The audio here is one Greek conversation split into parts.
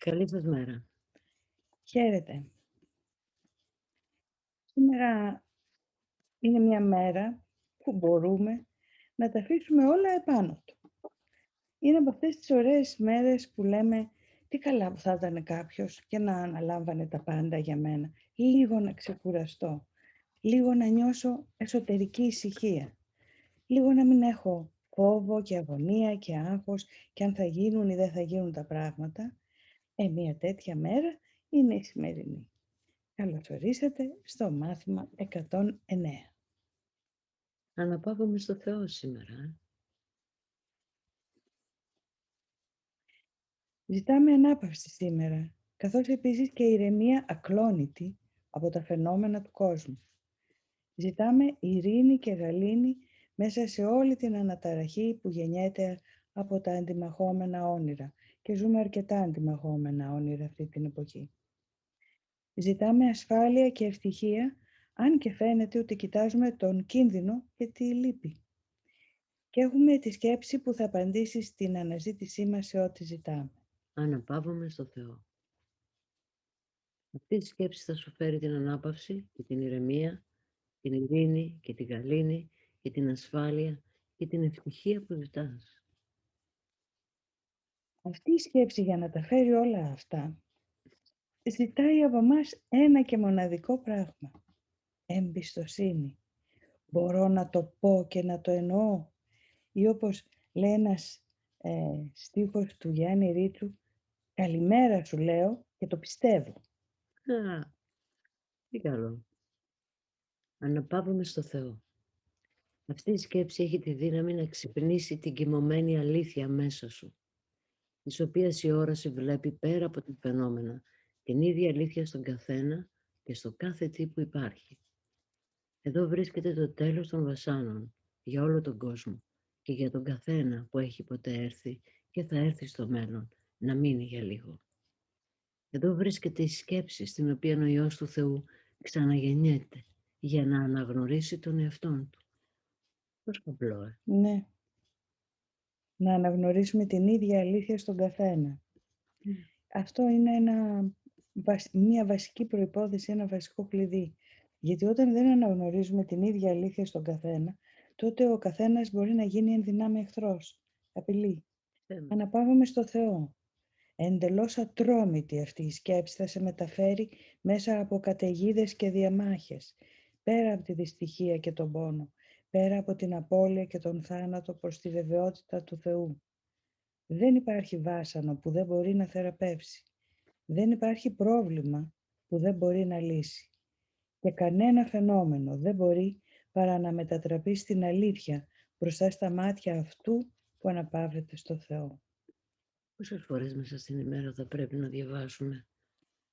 Καλή σας μέρα. Χαίρετε. Σήμερα είναι μια μέρα που μπορούμε να τα αφήσουμε όλα επάνω του. Είναι από αυτές τις ωραίες μέρες που λέμε τι καλά που θα ήταν κάποιος και να αναλάμβανε τα πάντα για μένα. Λίγο να ξεκουραστώ, λίγο να νιώσω εσωτερική ησυχία, λίγο να μην έχω φόβο και αγωνία και άγχος και αν θα γίνουν ή δεν θα γίνουν τα πράγματα. Μια τέτοια μέρα είναι η σημερινή. Καλώς ορίσατε στο μάθημα 109. Αναπαύομαι στο Θεό σήμερα. Ζητάμε ανάπαυση σήμερα, καθώς επίσης και ηρεμία ακλόνητη από τα φαινόμενα του κόσμου. Ζητάμε ειρήνη και γαλήνη μέσα σε όλη την αναταραχή που γεννιέται από τα αντιμαχόμενα όνειρα και ζούμε αρκετά αντιμαχόμενα όνειρα αυτή την εποχή. Ζητάμε ασφάλεια και ευτυχία, αν και φαίνεται ότι κοιτάζουμε τον κίνδυνο και τη λύπη. Και έχουμε τη σκέψη που θα απαντήσει στην αναζήτησή μας σε ό,τι ζητάμε. Αναπαύομαι στο Θεό. Αυτή η σκέψη θα σου φέρει την ανάπαυση και την ηρεμία, την ειρήνη και την γαλήνη και την ασφάλεια και την ευτυχία που ζητάς. Αυτή η σκέψη για να τα φέρει όλα αυτά ζητάει από μας ένα και μοναδικό πράγμα. Εμπιστοσύνη. Μπορώ να το πω και να το εννοώ. Ή όπως λέει ένας στίχος του Γιάννη Ρίτσου, καλημέρα σου λέω και το πιστεύω. Α, τι καλό. Αναπαύομαι στο Θεό. Αυτή η σκέψη έχει τη δύναμη να ξυπνήσει την κοιμωμένη αλήθεια μέσα σου, της οποίας η όραση βλέπει πέρα από τα φαινόμενα την ίδια αλήθεια στον καθένα και στο κάθε τι που υπάρχει. Εδώ βρίσκεται το τέλος των βασάνων για όλο τον κόσμο και για τον καθένα που έχει ποτέ έρθει και θα έρθει στο μέλλον να μείνει για λίγο. Εδώ βρίσκεται η σκέψη στην οποία ο Υιός του Θεού ξαναγεννιέται για να αναγνωρίσει τον εαυτόν του. Πώς απλό, Ναι. Να αναγνωρίσουμε την ίδια αλήθεια στον καθένα. Αυτό είναι μια βασική προϋπόθεση, ένα βασικό κλειδί. Γιατί όταν δεν αναγνωρίζουμε την ίδια αλήθεια στον καθένα, τότε ο καθένας μπορεί να γίνει εν δυνάμει εχθρός, απειλή. Αναπαύομαι στο Θεό. Εντελώς ατρόμητη αυτή η σκέψη θα σε μεταφέρει μέσα από καταιγίδες και διαμάχες, πέρα από τη δυστυχία και τον πόνο, πέρα από την απώλεια και τον θάνατο προς τη βεβαιότητα του Θεού. Δεν υπάρχει βάσανο που δεν μπορεί να θεραπεύσει. Δεν υπάρχει πρόβλημα που δεν μπορεί να λύσει. Και κανένα φαινόμενο δεν μπορεί παρά να μετατραπεί στην αλήθεια μπροστά στα μάτια αυτού που αναπαύεται στο Θεό. Πόσες φορές μέσα στην ημέρα θα πρέπει να διαβάσουμε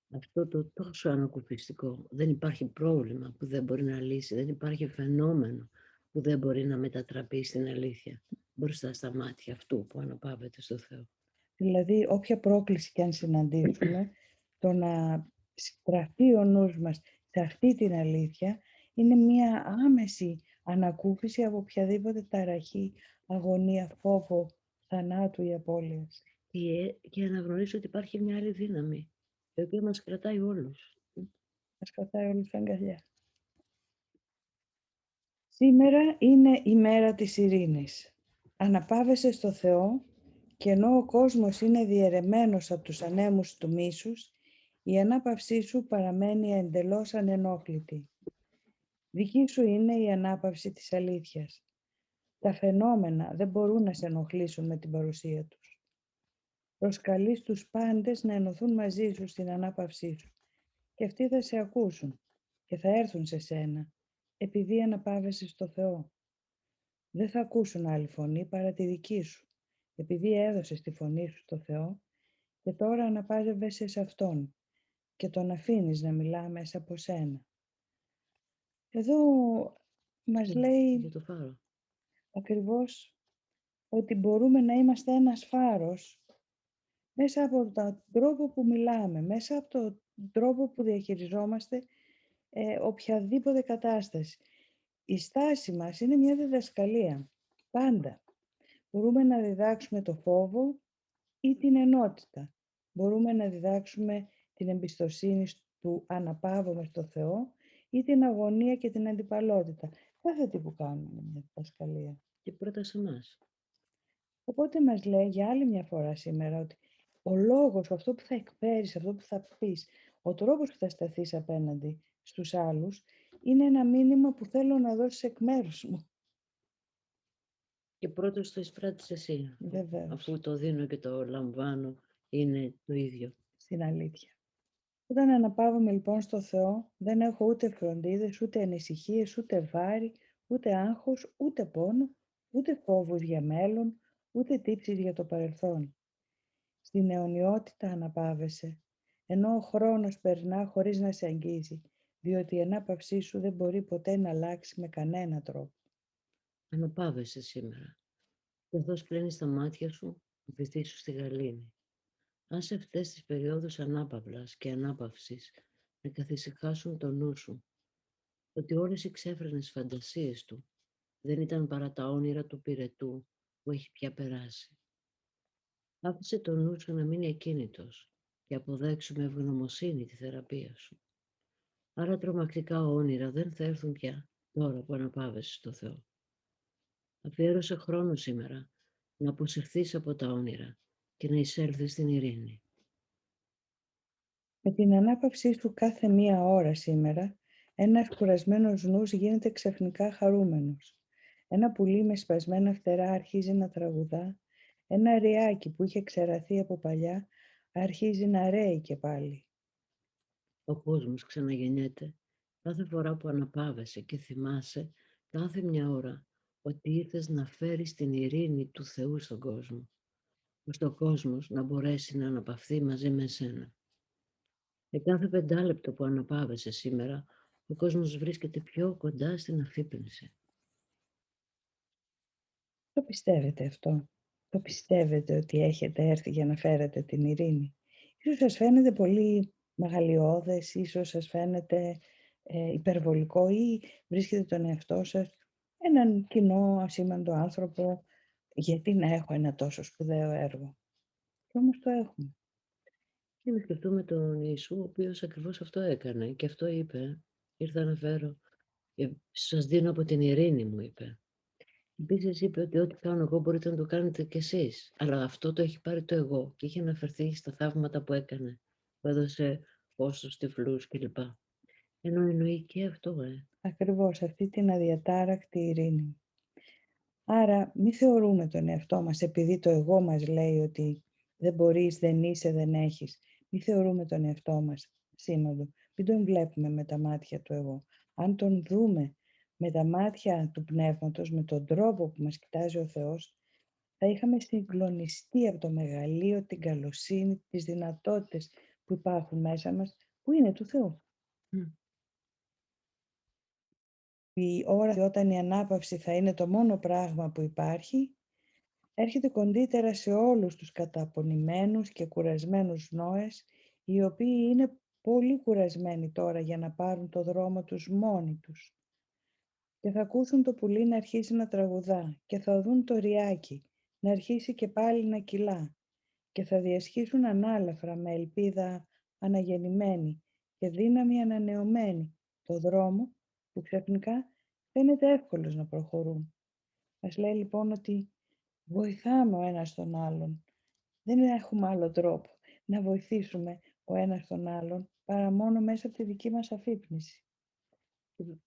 αυτό το τόσο ανακουφιστικό? Δεν υπάρχει πρόβλημα που δεν μπορεί να λύσει, δεν υπάρχει φαινόμενο που δεν μπορεί να μετατραπεί στην αλήθεια μπροστά στα μάτια αυτού που αναπαύεται στο Θεό. Δηλαδή, όποια πρόκληση και αν συναντήσουμε, το να στραφεί ο νους μας σε αυτή την αλήθεια είναι μια άμεση ανακούφιση από οποιαδήποτε ταραχή, αγωνία, φόβο, θανάτου ή απώλειας. Και αναγνωρίζω ότι υπάρχει μια άλλη δύναμη, η οποία μας κρατάει όλους. Μας κρατάει όλους στην αγκαλιά. Σήμερα είναι η μέρα της ειρήνης. Αναπαύεσαι στο Θεό και ενώ ο κόσμος είναι διαιρεμένος από τους ανέμους του μίσους, η ανάπαυσή σου παραμένει εντελώς ανενόχλητη. Δική σου είναι η ανάπαυση της αλήθειας. Τα φαινόμενα δεν μπορούν να σε ενοχλήσουν με την παρουσία τους. Προσκαλείς τους πάντες να ενωθούν μαζί σου στην ανάπαυσή σου και αυτοί θα σε ακούσουν και θα έρθουν σε σένα επειδή αναπαύεσαι στο Θεό. Δεν θα ακούσουν άλλη φωνή παρά τη δική σου, επειδή έδωσες τη φωνή σου στο Θεό και τώρα αναπαύεσαι σε Αυτόν και τον αφήνεις να μιλά μέσα από σένα. Εδώ μας λέει Για το φάρο. ακριβώς ότι μπορούμε να είμαστε ένας φάρος μέσα από τον τρόπο που μιλάμε, μέσα από τον τρόπο που διαχειριζόμαστε οποιαδήποτε κατάσταση. Η στάση μας είναι μια διδασκαλία. Πάντα μπορούμε να διδάξουμε το φόβο ή την ενότητα. μπορούμε να διδάξουμε την εμπιστοσύνη του αναπαύομαι στο Θεό ή την αγωνία και την αντιπαλότητα. Κάθε τι που κάνουμε είναι μια διδασκαλία. Και πρώτα σε εμάς. Οπότε μας λέει για άλλη μια φορά σήμερα ότι ο λόγος, αυτό που θα εκφέρεις, αυτό που θα πεις, ο τρόπος που θα σταθείς απέναντι στους άλλους, είναι ένα μήνυμα που θέλω να δώσεις εκ μέρους μου. Και πρώτος το εισπράττεις εσύ. Βεβαίως, Αφού το δίνω και το λαμβάνω, είναι το ίδιο. στην αλήθεια. Όταν αναπαύομαι λοιπόν στο Θεό, δεν έχω ούτε φροντίδες, ούτε ανησυχίες, ούτε βάρη, ούτε άγχος, ούτε πόνο, ούτε φόβους για μέλλον, ούτε τύψεις για το παρελθόν. Στην αιωνιότητα αναπαύεσαι, ενώ ο χρόνος περνά χωρίς να σε αγγίζει, διότι η ανάπαυσή σου δεν μπορεί ποτέ να αλλάξει με κανένα τρόπο. Αναπαύεσαι σήμερα. Καθώς κλείνεις τα μάτια σου, βυθίσου στη γαλήνη. Αν σε αυτές τις περιόδους ανάπαυλας και ανάπαυσης να καθησυχάσουν το νου σου, ότι όλες οι ξέφρενες φαντασίες του δεν ήταν παρά τα όνειρα του πυρετού που έχει πια περάσει. Άφησε το νου σου να μείνει ακίνητος και αποδέξου με ευγνωμοσύνη τη θεραπεία σου. Άρα τρομακτικά όνειρα δεν θα έρθουν πια τώρα που αναπαύεσαι στο Θεό. Αφιέρωσε χρόνο σήμερα να αποσυρθείς από τα όνειρα και να εισέλθεις στην ειρήνη. Με την ανάπαυσή σου κάθε μία ώρα σήμερα, ένας κουρασμένος νους γίνεται ξαφνικά χαρούμενος. Ένα πουλί με σπασμένα φτερά αρχίζει να τραγουδά, ένα ριάκι που είχε ξεραθεί από παλιά αρχίζει να ρέει και πάλι. Ο κόσμος ξαναγεννιέται κάθε φορά που αναπαύεσαι και θυμάσαι κάθε μια ώρα ότι ήρθες να φέρεις την ειρήνη του Θεού στον κόσμο, ώστε ο κόσμος να μπορέσει να αναπαυθεί μαζί με εσένα. Σε κάθε 5 λεπτό που αναπαύεσαι σήμερα, ο κόσμος βρίσκεται πιο κοντά στην αφύπνιση. Το πιστεύετε αυτό? Το πιστεύετε ότι έχετε έρθει για να φέρετε την ειρήνη? Ίσως σας φαίνεται πολύ μεγαλειώδες, ίσως σας φαίνεται υπερβολικό ή βρίσκετε τον εαυτό σας έναν κοινό ασήμαντο άνθρωπο. Γιατί να έχω ένα τόσο σπουδαίο έργο? Και όμως το έχουμε. Και να σκεφτούμε τον Ιησού, ο οποίος ακριβώς αυτό έκανε και αυτό είπε. Ήρθα να φέρω, σας δίνω από την ειρήνη μου, είπε. Επίσης είπε ότι ό,τι κάνω εγώ μπορείτε να το κάνετε κι εσείς. Αλλά αυτό το έχει πάρει το εγώ και είχε αναφερθεί στα θαύματα που έκανε. Που έδωσε φως στους τυφλούς κλπ. Ενώ εννοεί και αυτό, Ακριβώς αυτή την αδιατάρακτη ειρήνη. Άρα μη θεωρούμε τον εαυτό μας επειδή το εγώ μας λέει ότι δεν μπορείς, δεν είσαι, δεν έχεις. Μη θεωρούμε τον εαυτό μας σήμαντο. Μην τον βλέπουμε με τα μάτια του εγώ. Αν τον δούμε με τα μάτια του πνεύματος, με τον τρόπο που μας κοιτάζει ο Θεός, θα είχαμε συγκλονιστεί από το μεγαλείο, την καλοσύνη, τις δυνατότητες που υπάρχουν μέσα μας, που είναι του Θεού. Η ώρα όταν η ανάπαυση θα είναι το μόνο πράγμα που υπάρχει, έρχεται κοντύτερα σε όλους τους καταπονημένους και κουρασμένους νόες, οι οποίοι είναι πολύ κουρασμένοι τώρα για να πάρουν το δρόμο τους μόνοι τους. Και θα ακούσουν το πουλί να αρχίσει να τραγουδά και θα δουν το ριάκι να αρχίσει και πάλι να κυλά και θα διασχίσουν ανάλαφρα με ελπίδα αναγεννημένη και δύναμη ανανεωμένη το δρόμο που ξαφνικά φαίνεται εύκολος να προχωρούν. Μας λέει λοιπόν ότι βοηθάμε ο ένας τον άλλον. Δεν έχουμε άλλο τρόπο να βοηθήσουμε ο ένας τον άλλον παρά μόνο μέσα από τη δική μας αφύπνιση.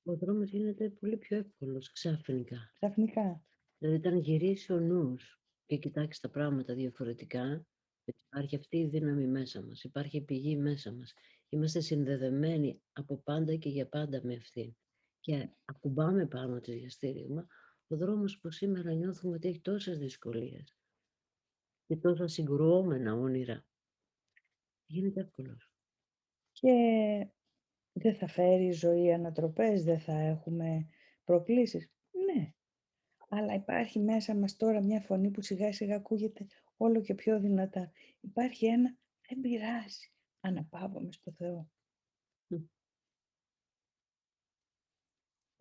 Ο δρόμος γίνεται πολύ πιο εύκολος ξαφνικά. Ξαφνικά. Δηλαδή όταν γυρίσει ο νους και κοιτάξει τα πράγματα διαφορετικά, υπάρχει αυτή η δύναμη μέσα μας, υπάρχει η πηγή μέσα μας. Είμαστε συνδεδεμένοι από πάντα και για πάντα με αυτήν. Και ακουμπάμε πάνω της για στήριγμα ο δρόμος που σήμερα νιώθουμε ότι έχει τόσες δυσκολίες και τόσα συγκρουόμενα όνειρα. Γίνεται εύκολος. Και δεν θα φέρει η ζωή ανατροπές, δεν θα έχουμε προκλήσεις. Ναι, αλλά υπάρχει μέσα μας τώρα μια φωνή που σιγά σιγά ακούγεται όλο και πιο δυνατά. Υπάρχει ένα «δεν πειράζει, αναπαύομαι στο Θεό».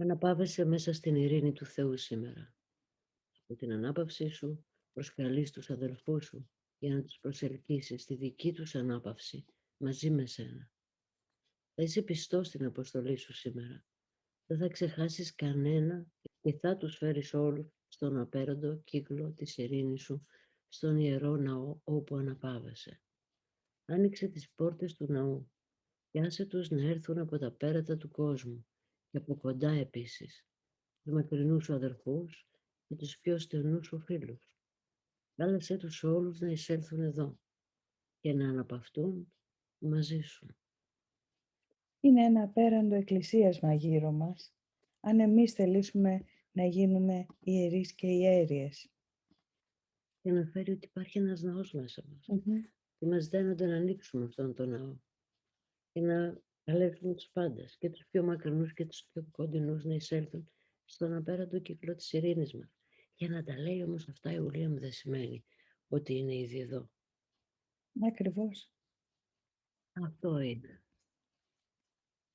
Αναπαύεσαι μέσα στην ειρήνη του Θεού σήμερα. Από την ανάπαυσή σου προσκαλείς τους αδελφούς σου για να τους προσελκύσεις στη δική τους ανάπαυση μαζί με σένα. Θα είσαι πιστός στην αποστολή σου σήμερα. Δεν θα ξεχάσεις κανένα και θα τους φέρεις όλους στον απέραντο κύκλο της ειρήνης σου, στον ιερό ναό όπου αναπάβεσαι. Άνοιξε τις πόρτες του ναού και άσε τους να έρθουν από τα πέρατα του κόσμου και από κοντά επίσης, τους μακρινούς σου αδερφούς και τους πιο στενούς σου φίλους. Κάλεσέ τους όλους να εισέλθουν εδώ και να αναπαυτούν μαζί σου. Είναι ένα απέραντο εκκλησίασμα γύρω μας, αν εμείς θελήσουμε να γίνουμε ιερείς και ιέριες. Και να φέρει ότι υπάρχει ένας ναός μέσα μας. Και μας δένονται να ανοίξουμε αυτόν τον ναό και να καλέσουμε τους πάντες και τους πιο μακρινούς και τους πιο κοντινούς να εισέλθουν στον απέραντο κύκλο της ειρήνης μας. Για να τα λέει όμως αυτά η Ουλία μου δεν σημαίνει ότι είναι ήδη εδώ. Ακριβώς. Αυτό είναι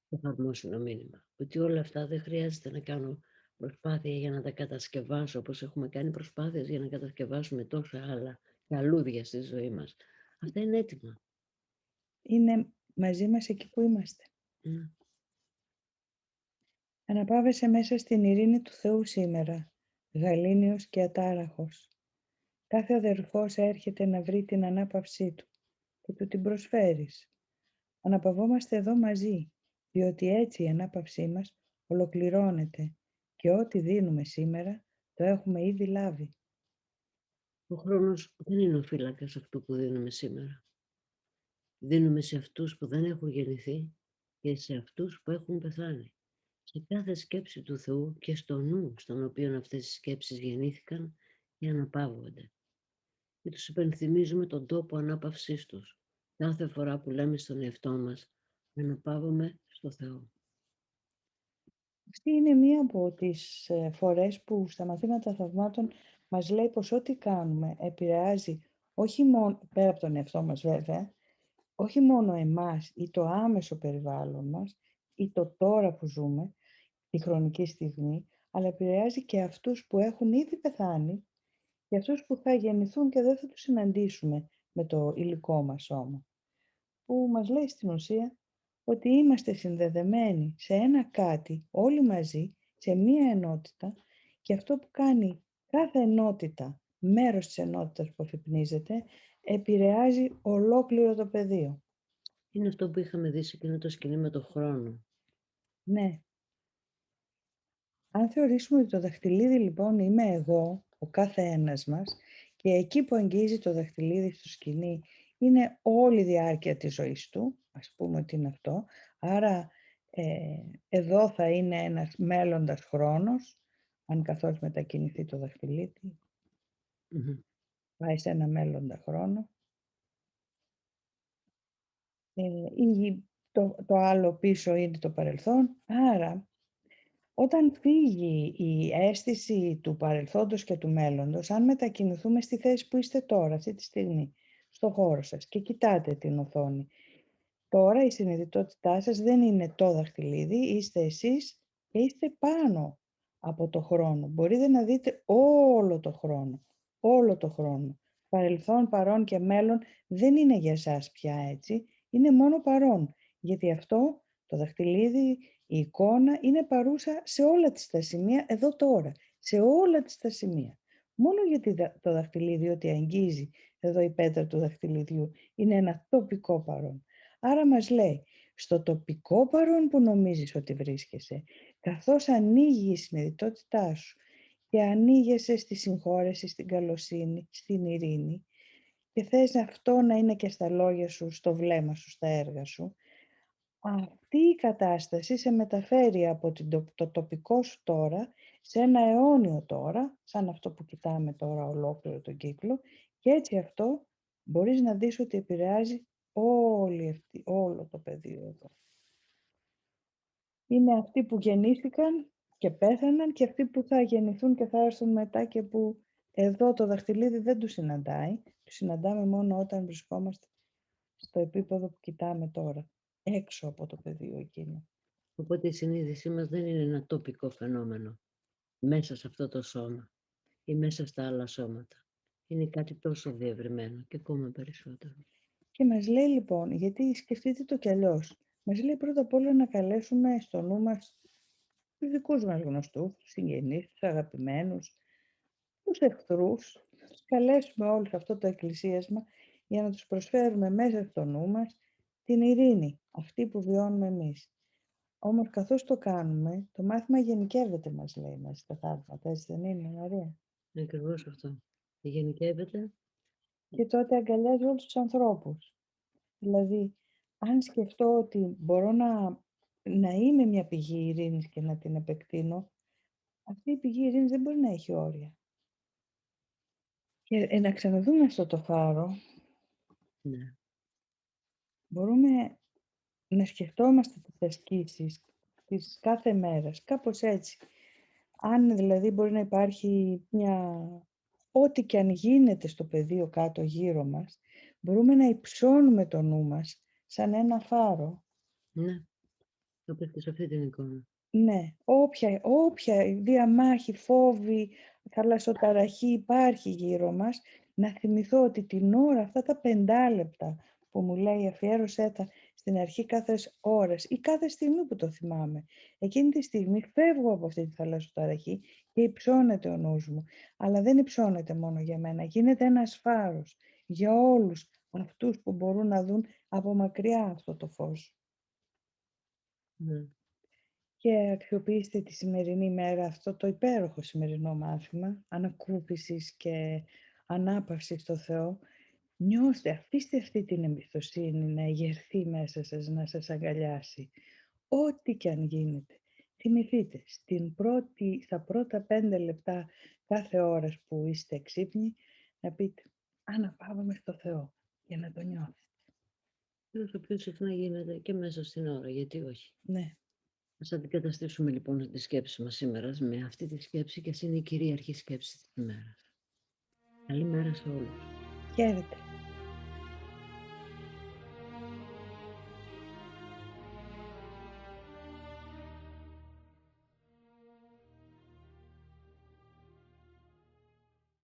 το εφαρμόσιμο μήνυμα. Ότι όλα αυτά δεν χρειάζεται να κάνω προσπάθεια για να τα κατασκευάσω, όπως έχουμε κάνει προσπάθειες για να κατασκευάσουμε τόσα άλλα καλούδια στη ζωή μας. Αυτά είναι έτοιμα. Είναι μαζί μας εκεί που είμαστε. Αναπάβεσαι μέσα στην ειρήνη του Θεού σήμερα, γαλήνιος και ατάραχος. Κάθε αδερφός έρχεται να βρει την ανάπαυσή του και του την προσφέρεις. Αναπαυόμαστε εδώ μαζί, διότι έτσι η ανάπαυσή μας ολοκληρώνεται και ό,τι δίνουμε σήμερα το έχουμε ήδη λάβει. Ο χρόνος δεν είναι ο φύλακας αυτού που δίνουμε σήμερα. Δίνουμε σε αυτούς που δεν έχουν γεννηθεί και σε αυτούς που έχουν πεθάνει. Σε κάθε σκέψη του Θεού και στο νου στον οποίο αυτές οι σκέψεις γεννήθηκαν και αναπαύονται. Και τους υπενθυμίζουμε τον τόπο ανάπαυσής τους. Κάθε φορά που λέμε στον εαυτό μας, αναπαύομαι στο Θεό. Αυτή είναι μία από τις φορές που στα μαθήματα θαυμάτων μας λέει πως ό,τι κάνουμε επηρεάζει όχι μόνο, πέρα από τον εαυτό μας βέβαια, όχι μόνο εμάς ή το άμεσο περιβάλλον μας ή το τώρα που ζούμε, τη χρονική στιγμή, αλλά επηρεάζει και αυτούς που έχουν ήδη πεθάνει και αυτούς που θα γεννηθούν και δεν θα τους συναντήσουμε με το υλικό μας σώμα. Που μας λέει στην ουσία ότι είμαστε συνδεδεμένοι σε ένα κάτι όλοι μαζί, σε μία ενότητα και αυτό που κάνει κάθε ενότητα, μέρος της ενότητας που αφυπνίζεται, επηρεάζει ολόκληρο το πεδίο. Είναι αυτό που είχαμε δει σε εκείνο το σκηνή με το χρόνο. Ναι. Αν θεωρήσουμε ότι το δαχτυλίδι λοιπόν είμαι εγώ, ο κάθε ένας μας, και εκεί που αγγίζει το δαχτυλίδι στο σκηνή είναι όλη η διάρκεια της ζωής του, ας πούμε ότι είναι αυτό, άρα εδώ θα είναι ένας μέλλοντας χρόνος, αν καθώς μετακινηθεί το δαχτυλίδι, πάει σε ένα μέλλοντα χρόνο. Ή το άλλο πίσω είναι το παρελθόν, άρα όταν φύγει η αίσθηση του παρελθόντος και του μέλλοντος, αν μετακινηθούμε στη θέση που είστε τώρα, αυτή τη στιγμή, στο χώρο σας και κοιτάτε την οθόνη, τώρα η συνειδητότητά σας δεν είναι το δαχτυλίδι, είστε εσείς και είστε πάνω από το χρόνο. Μπορείτε να δείτε όλο το χρόνο, όλο το χρόνο. Παρελθόν, παρόν και μέλλον δεν είναι για εσάς πια έτσι, είναι μόνο παρόν. Γιατί αυτό το δαχτυλίδι, η εικόνα είναι παρούσα σε όλα τα σημεία εδώ τώρα, σε όλα τα σημεία. Μόνο γιατί το δαχτυλίδι, ότι αγγίζει εδώ η πέτρα του δαχτυλιδιού, είναι ένα τοπικό παρόν. Άρα μας λέει, στο τοπικό παρόν που νομίζεις ότι βρίσκεσαι, καθώς ανοίγει η συνειδητότητά σου και ανοίγεσαι στη συγχώρεση, στην καλοσύνη, στην ειρήνη και θες αυτό να είναι και στα λόγια σου, στο βλέμμα σου, στα έργα σου, αυτή η κατάσταση σε μεταφέρει από το τοπικό σου τώρα σε ένα αιώνιο τώρα, σαν αυτό που κοιτάμε τώρα ολόκληρο τον κύκλο, και έτσι αυτό μπορείς να δεις ότι επηρεάζει όλο το πεδίο εδώ. Είναι αυτοί που γεννήθηκαν και πέθαναν και αυτοί που θα γεννηθούν και θα έρθουν μετά και που εδώ το δαχτυλίδι δεν τους συναντάει. Τους συναντάμε μόνο όταν βρισκόμαστε στο επίπεδο που κοιτάμε τώρα, έξω από το πεδίο εκείνο. Οπότε η συνείδησή μας δεν είναι ένα τοπικό φαινόμενο μέσα σε αυτό το σώμα ή μέσα στα άλλα σώματα. Είναι κάτι τόσο διευρυμένο και ακόμα περισσότερο. Και μας λέει λοιπόν, γιατί σκεφτείτε το κι αλλιώς, μας λέει πρώτα απ' όλα να καλέσουμε στο νου μας τους δικούς μας γνωστούς, τους συγγενείς, τους αγαπημένους, τους εχθρούς, να τους καλέσουμε όλους σε αυτό το εκκλησίασμα για να τους προσφέρουμε μέσα στο νου μας την ειρήνη, αυτή που βιώνουμε εμείς. Όμως καθώς το κάνουμε, το μάθημα γενικεύεται, μας λέει μέσα στα θαύματα, έτσι δεν είναι, Μαρία? Είναι ακριβώς αυτό. Γενικεύεται. Και τότε αγκαλιάζει όλους τους ανθρώπους. Δηλαδή, αν σκεφτώ ότι μπορώ να είμαι μια πηγή ειρήνης και να την επεκτείνω, αυτή η πηγή ειρήνης δεν μπορεί να έχει όρια. Και να ξαναδούμε αυτό το φάρο, Ναι. μπορούμε να σκεφτόμαστε τις ασκήσεις της κάθε μέρας, κάπως έτσι. Αν δηλαδή μπορεί να υπάρχει ό,τι και αν γίνεται στο πεδίο κάτω γύρω μας, μπορούμε να υψώνουμε το νου μας σαν ένα φάρο. Ναι. Το πέφτει σε αυτή την εικόνα. Ναι, όποια διαμάχη, φόβη, θαλασσοταραχή υπάρχει γύρω μας, να θυμηθώ ότι την ώρα, αυτά τα 5 λεπτά που μου λέει αφιέρωσέ τα στην αρχή κάθε ώρας ή κάθε στιγμή που το θυμάμαι, εκείνη τη στιγμή φεύγω από αυτή τη θαλασσοταραχή και υψώνεται ο νους μου. Αλλά δεν υψώνεται μόνο για μένα, γίνεται ένας φάρος για όλους αυτούς που μπορούν να δουν από μακριά αυτό το φως. Ναι. Και αξιοποιήστε τη σημερινή μέρα, αυτό το υπέροχο σημερινό μάθημα ανακούφισης και ανάπαυσης στο Θεό. Νιώστε, αφήστε αυτή την εμπιστοσύνη να εγερθεί μέσα σας, να σας αγκαλιάσει. Ό,τι και αν γίνεται. Θυμηθείτε, στα πρώτα 5 λεπτά κάθε ώρας που είστε ξύπνοι, να πείτε αναπαύομαι στο Θεό για να το νιώθετε. Το πιο συχνά γίνεται και μέσα στην ώρα, γιατί όχι. Ναι. Ας αντικαταστήσουμε λοιπόν τη σκέψη μας σήμερα με αυτή τη σκέψη και ας είναι η κυρίαρχη σκέψη της ημέρας. Καλή μέρα σε όλους. Χαίρετε.